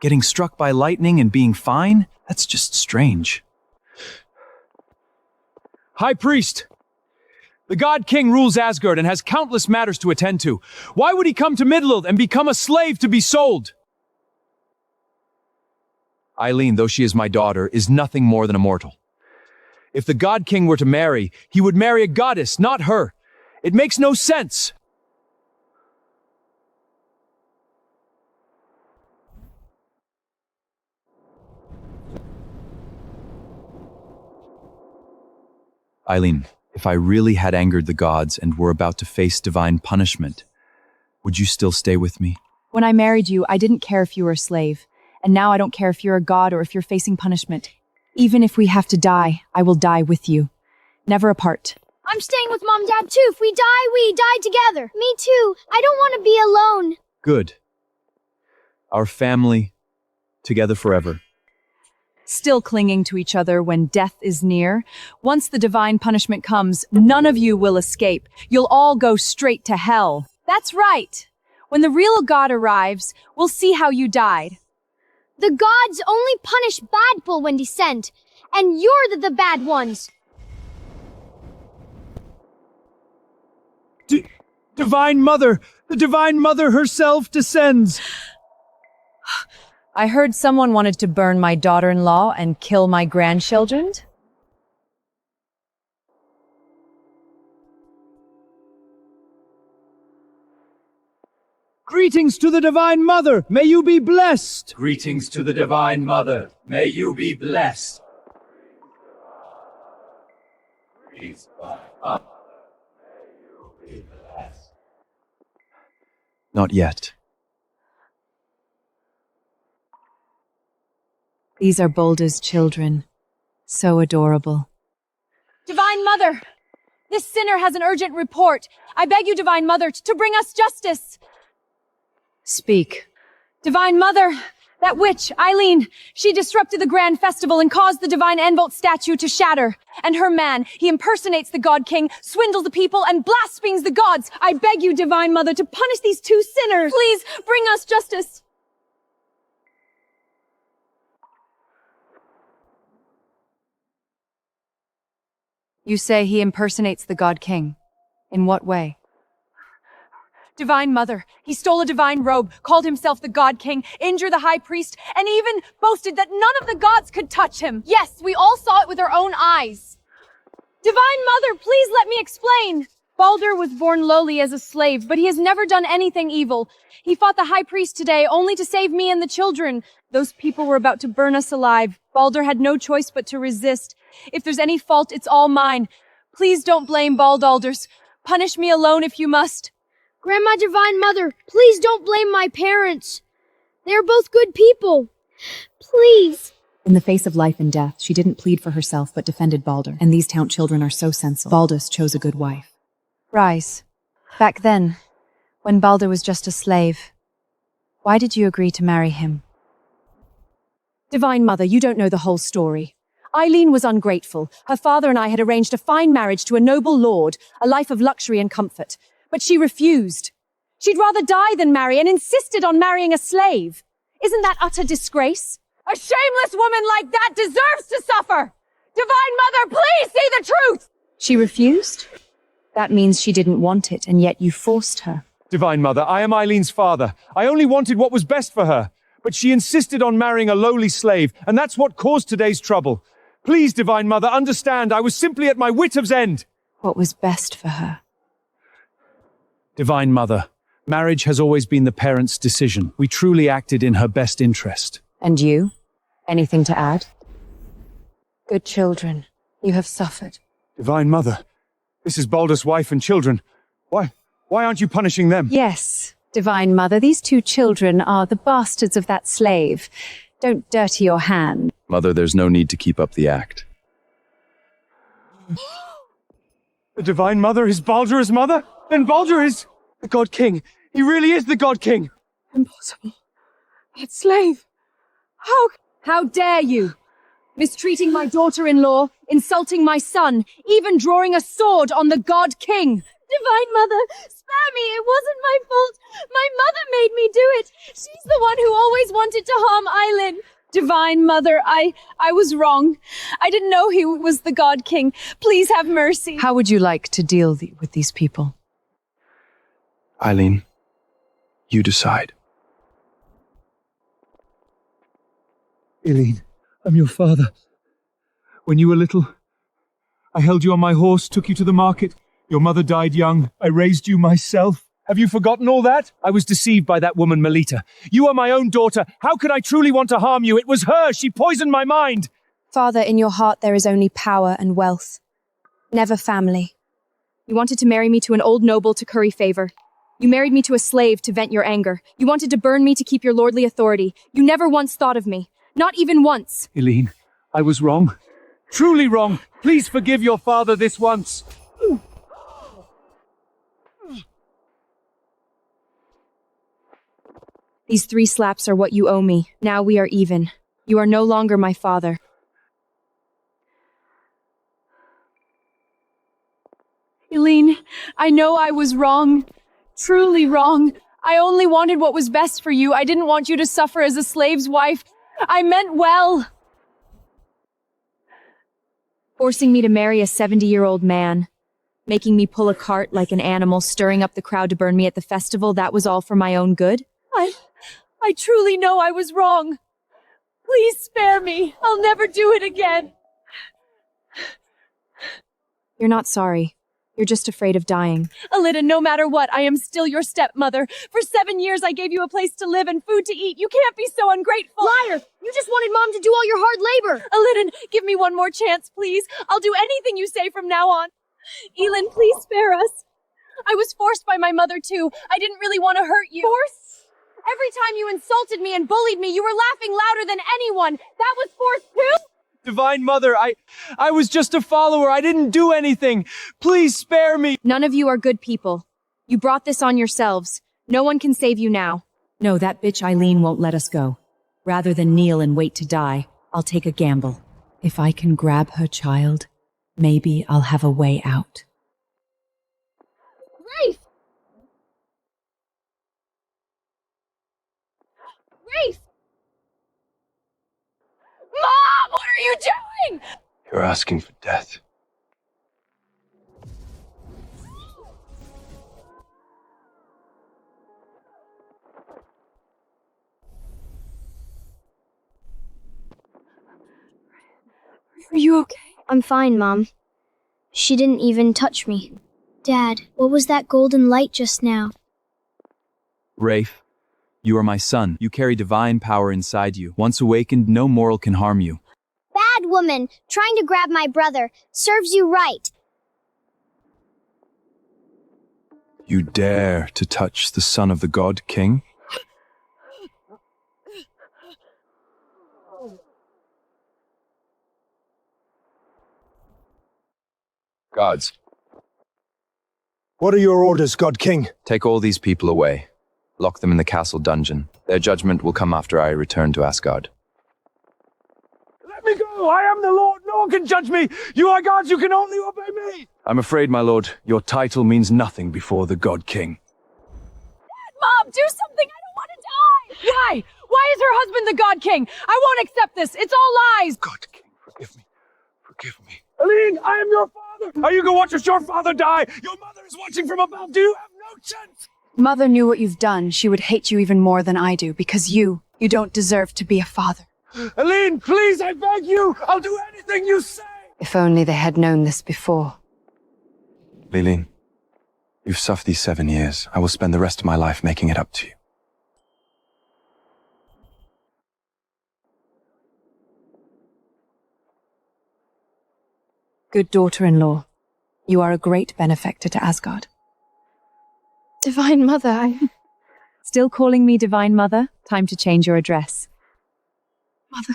Getting struck by lightning and being fine? That's just strange. High Priest! The God King rules Asgard and has countless matters to attend to. Why would he come to Middle and become a slave to be sold? Eileen, though she is my daughter, is nothing more than a mortal. If the God King were to marry, he would marry a goddess, not her. It makes no sense. Eileen, if I really had angered the gods and were about to face divine punishment, would you still stay with me? When I married you, I didn't care if you were a slave. And now I don't care if you're a god or if you're facing punishment. Even if we have to die, I will die with you. Never apart. I'm staying with Mom and Dad too. If we die together. Me too. I don't want to be alone. Good. Our family, together forever. Still clinging to each other when death is near. Once the divine punishment comes, none of you will escape. You'll all go straight to hell. That's right. When the real God arrives, we'll see how you died. The gods only punish bad people when they send, and you're the bad ones. Divine Mother! The Divine Mother herself descends! I heard someone wanted to burn my daughter-in-law and kill my grandchildren. Greetings to the Divine Mother! May you be blessed! Greetings to the Divine Mother. May you be blessed. Greetings, Divine Mother. May you be blessed. Not yet. These are Baldur's children. So adorable. Divine Mother! This sinner has an urgent report. I beg you, Divine Mother, to bring us justice. Speak. Divine Mother, that witch, Eileen, she disrupted the grand festival and caused the Divine Envolt statue to shatter. And her man, he impersonates the God King, swindles the people, and blasphemes the gods. I beg you, Divine Mother, to punish these two sinners. Please, bring us justice. You say he impersonates the God King. In what way? Divine Mother, he stole a divine robe, called himself the God King, injured the High Priest, and even boasted that none of the gods could touch him. Yes, we all saw it with our own eyes. Divine Mother, please let me explain. Baldur was born lowly as a slave, but he has never done anything evil. He fought the High Priest today only to save me and the children. Those people were about to burn us alive. Baldur had no choice but to resist. If there's any fault, it's all mine. Please don't blame Baldalders. Punish me alone if you must. Grandma Divine Mother, please don't blame my parents. They're both good people. Please. In the face of life and death, she didn't plead for herself but defended Baldur, and these Taunt children are so sensible. Baldus chose a good wife. Rise. Back then, when Baldur was just a slave, why did you agree to marry him? Divine Mother, you don't know the whole story. Eileen was ungrateful. Her father and I had arranged a fine marriage to a noble lord, a life of luxury and comfort. But she refused. She'd rather die than marry and insisted on marrying a slave. Isn't that utter disgrace? A shameless woman like that deserves to suffer! Divine Mother, please see the truth! She refused? That means she didn't want it, and yet you forced her. Divine Mother, I am Eileen's father. I only wanted what was best for her. But she insisted on marrying a lowly slave, and that's what caused today's trouble. Please, Divine Mother, understand, I was simply at my wit's end. What was best for her? Divine Mother, marriage has always been the parents' decision. We truly acted in her best interest. And you? Anything to add? Good children, you have suffered. Divine Mother, this is Baldur's wife and children. Why aren't you punishing them? Yes, Divine Mother, these two children are the bastards of that slave. Don't dirty your hand. Mother, there's no need to keep up the act. The Divine Mother is Baldur's mother? Then Baldur is the God King. He really is the God King. Impossible. That slave. How dare you? Mistreating my daughter-in-law, insulting my son, even drawing a sword on the God King. Divine Mother, spare me. It wasn't my fault. My mother made me do it. She's the one who always wanted to harm Eileen. Divine Mother, I was wrong. I didn't know he was the God King. Please have mercy. How would you like to deal with these people? Eileen, you decide. Eileen, I'm your father. When you were little, I held you on my horse, took you to the market. Your mother died young. I raised you myself. Have you forgotten all that? I was deceived by that woman, Melita. You are my own daughter. How could I truly want to harm you? It was her. She poisoned my mind. Father, in your heart there is only power and wealth. Never family. You wanted to marry me to an old noble to curry favor. You married me to a slave to vent your anger. You wanted to burn me to keep your lordly authority. You never once thought of me. Not even once. Eileen, I was wrong. Truly wrong. Please forgive your father this once. These 3 slaps are what you owe me. Now we are even. You are no longer my father. Eileen, I know I was wrong. Truly wrong. I only wanted what was best for you. I didn't want you to suffer as a slave's wife. I meant well. Forcing me to marry a 70-year-old man. Making me pull a cart like an animal, stirring up the crowd to burn me at the festival, that was all for my own good? I truly know I was wrong. Please spare me. I'll never do it again. You're not sorry. You're just afraid of dying. Alida, no matter what, I am still your stepmother. For 7 years, I gave you a place to live and food to eat. You can't be so ungrateful. Liar! You just wanted Mom to do all your hard labor! Alida, give me one more chance, please. I'll do anything you say from now on. Elin, please spare us. I was forced by my mother, too. I didn't really want to hurt you. Force? Every time you insulted me and bullied me, you were laughing louder than anyone. That was force too? Divine Mother, I was just a follower. I didn't do anything. Please spare me. None of you are good people. You brought this on yourselves. No one can save you now. No, that bitch Eileen won't let us go. Rather than kneel and wait to die, I'll take a gamble. If I can grab her child, maybe I'll have a way out. Rafe! Rafe! Mom, what are you doing? You're asking for death. Are you okay? I'm fine, Mom. She didn't even touch me. Dad, what was that golden light just now? Rafe, you are my son. You carry divine power inside you. Once awakened, no mortal can harm you. Bad woman, trying to grab my brother. Serves you right. You dare to touch the son of the God King? Gods. What are your orders, God King? Take all these people away. Lock them in the castle dungeon. Their judgment will come after I return to Asgard. Let me go! I am the Lord! No one can judge me! You are gods! You can only obey me! I'm afraid, my lord, your title means nothing before the God King. Mom, do something! I don't want to die! Why? Why is her husband the God King? I won't accept this! It's all lies! God King, forgive me. Forgive me. Eileen, I am your father! Are you going to watch your father die? Your mother is watching from above! Do you have no chance? Mother knew what you've done. She would hate you even more than I do, because you don't deserve to be a father. Eileen, please, I beg you! I'll do anything you say! If only they had known this before. Eileen, you've suffered these 7 years. I will spend the rest of my life making it up to you. Good daughter-in-law, you are a great benefactor to Asgard. Divine Mother, Still calling me Divine Mother? Time to change your address. Mother.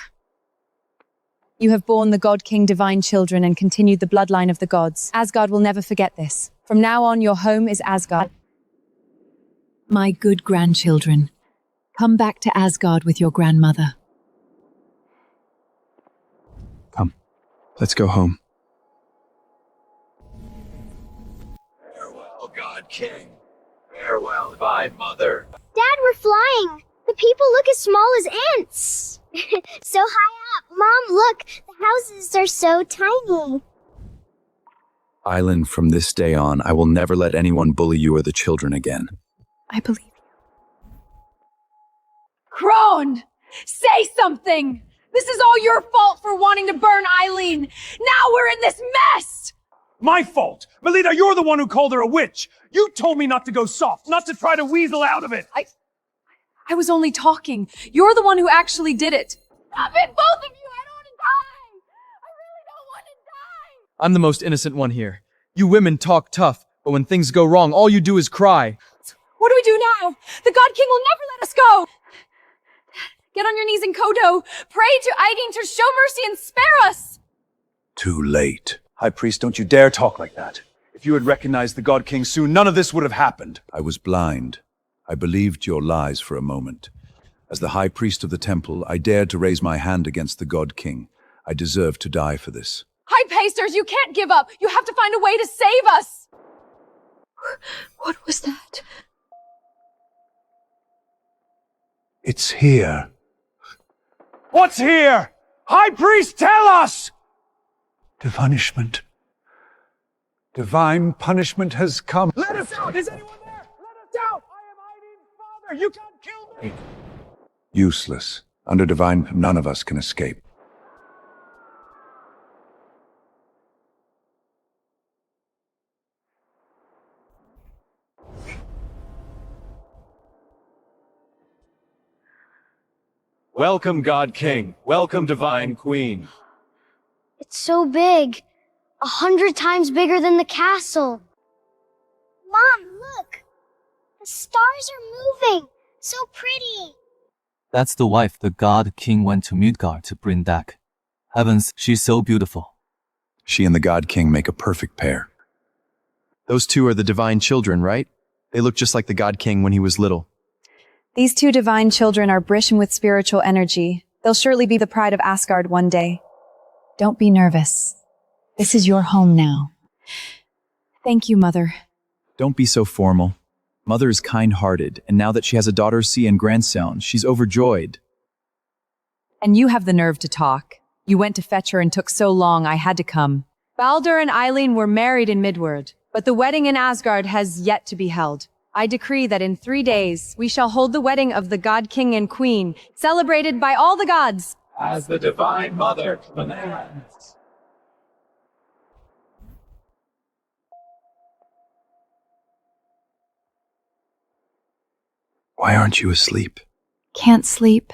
You have borne the God King divine children and continued the bloodline of the gods. Asgard will never forget this. From now on, your home is Asgard. My good grandchildren, come back to Asgard with your grandmother. Come, let's go home. Farewell, God King. Farewell, Divine Mother. Dad, we're flying. The people look as small as ants. So high up. Mom, look. The houses are so tiny. Eileen, from this day on, I will never let anyone bully you or the children again. I believe you. Crone! Say something! This is all your fault for wanting to burn Eileen! Now we're in this mess! My fault! Melita, you're the one who called her a witch! You told me not to go soft, not to try to weasel out of it! I was only talking. You're the one who actually did it. Stop it, both of you! I don't want to die! I really don't want to die! I'm the most innocent one here. You women talk tough, but when things go wrong, all you do is cry. What do we do now? The God King will never let us go! Get on your knees in Kodo. Pray to Eileen to show mercy and spare us! Too late. High Priest, don't you dare talk like that. If you had recognized the God King soon, none of this would have happened. I was blind. I believed your lies for a moment. As the High Priest of the Temple, I dared to raise my hand against the God King. I deserve to die for this. High Pastors, you can't give up! You have to find a way to save us! What was that? It's here. What's here? High Priest, tell us! Punishment. Divine punishment has come. Let us out! Is anyone there? Let us out! I am Eileen's father! You can't kill me! Useless. Under divine, none of us can escape. Welcome, God King. Welcome, Divine Queen. It's so big. 100 times bigger than the castle. Mom, look. The stars are moving. So pretty. That's the wife the God King went to Midgard to bring back. Heavens, she's so beautiful. She and the God King make a perfect pair. Those two are the divine children, right? They look just like the God King when he was little. These two divine children are brimming with spiritual energy. They'll surely be the pride of Asgard one day. Don't be nervous. This is your home now. Thank you, Mother. Don't be so formal. Mother is kind-hearted, and now that she has a daughter see and grandson, she's overjoyed. And you have the nerve to talk. You went to fetch her and took so long I had to come. Baldur and Eileen were married in Midward, but the wedding in Asgard has yet to be held. I decree that in 3 days we shall hold the wedding of the God King and Queen, celebrated by all the gods. As the Divine Mother commands. Why aren't you asleep? Can't sleep.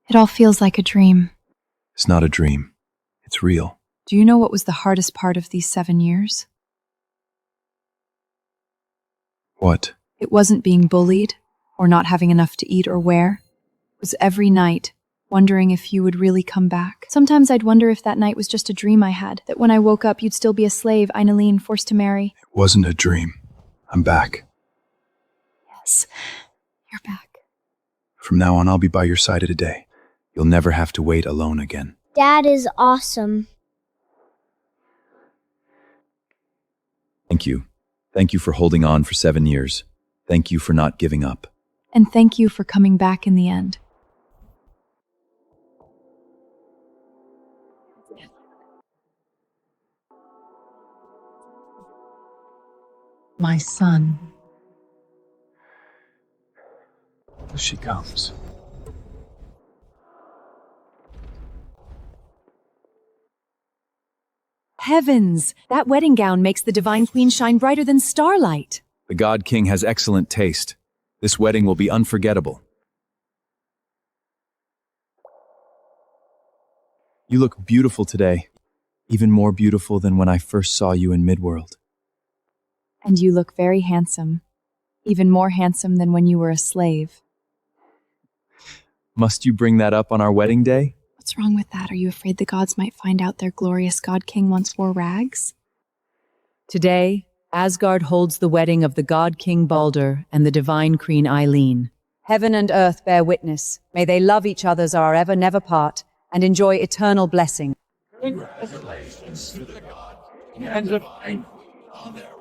It all feels like a dream. It's not a dream. It's real. Do you know what was the hardest part of these 7 years? What? It wasn't being bullied, or not having enough to eat or wear. It was every night, wondering if you would really come back. Sometimes I'd wonder if that night was just a dream I had, that when I woke up you'd still be a slave Eileen forced to marry. It wasn't a dream. I'm back. Yes, you're back. From now on, I'll be by your side of the day. You'll never have to wait alone again. Dad is awesome. Thank you. Thank you for holding on for 7 years. Thank you for not giving up. And thank you for coming back in the end. My son. She comes. Heavens! That wedding gown makes the Divine Queen shine brighter than starlight. The God King has excellent taste. This wedding will be unforgettable. You look beautiful today. Even more beautiful than when I first saw you in Midworld. And you look very handsome. Even more handsome than when you were a slave. Must you bring that up on our wedding day? What's wrong with that? Are you afraid the gods might find out their glorious god king once wore rags? Today, Asgard holds the wedding of the god king Baldur and the divine queen Eileen. Heaven and earth bear witness. May they love each other as are ever never part and enjoy eternal blessing. Congratulations to the god and divine queen on their